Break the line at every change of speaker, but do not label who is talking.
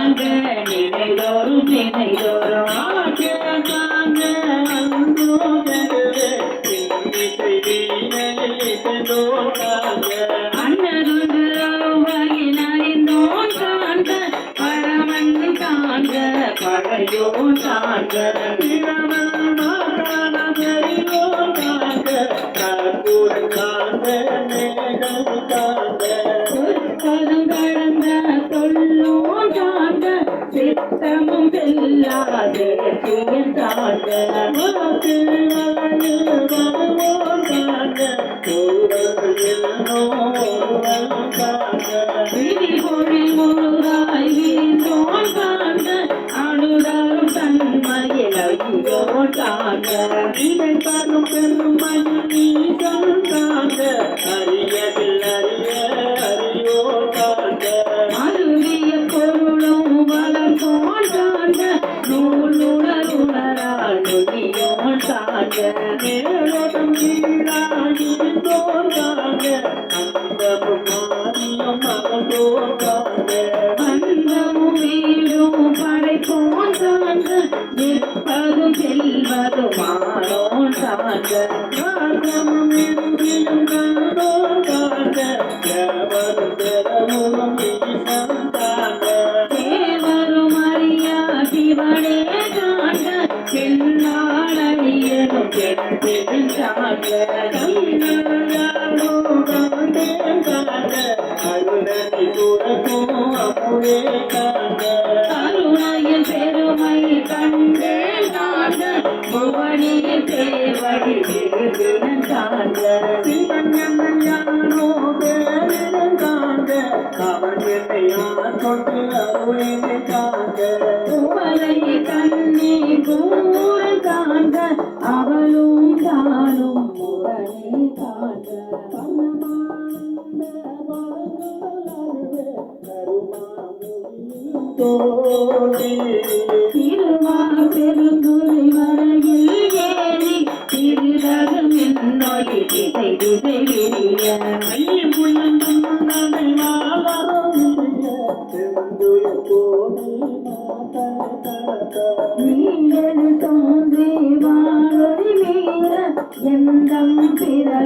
காண்க நினைதோறும் நினைதோறும்
காண்க அன்போ கருவே இசை வீணையிசைதோ காண்க
அன்னதொன்று அறிந்தோன் காண்க பரமன் காண்க பழையோன் காண்க சொற்பதம் கடந்த சொல்லோன் காண்க சித்தமும் வெல்லாதே சுயன் காண்க விழிபொழில் முழுதாய் விரிந்தோன் காண்க அனுதாரும் தன்மையில் ஐயோன் காண்க
நினைப்பதும் பெருமையும் நீதான் காண்க அறியதில் அறிய அறியோ காண்க
அருவிய பொருளும் வளர்ந்தோன் காண்க நூலுணருணரால் நொடியோன் காண்க
மேலோட்டம் கீழாகின்றோர் காண்க அந்தமும் மாறியும் மகந்தோர் காண்க
அந்தமும் வீடும் படைப்போன் காண்க நிற்பதும் செல்வதும் மாறோன் காண்க
மார்க்கமும் இன்றியும் கண்டோர் காண்க எவரும் பெறவும் ஈசம் காண்க
தேவரும் அறியா சிவனே காண்க பெண்ணாளடியனும் பெண் காண்க
கையாளோ காண்டேன் காண்க அருளனை துறக்கும் அமுதே காண்க
கருணையில் பெருமை கண்டேன் காண்க புவனியில் தேவடி திருதினம் காண்க
சிவஞானோ பேரிடம் காண்க அவன் என்னையார் கொண்டு அருளினை காண்க
புவலை கண்ணி கூறல் காண்க அவளும் தானும் முரணே காண்க திருவாபெருந்துறை வரையில் ஏறி திருரகம் என்னொழி திசை திசை விரிய நீங்கள் தோன்றி வாழொளி மீற எந்தம் பிற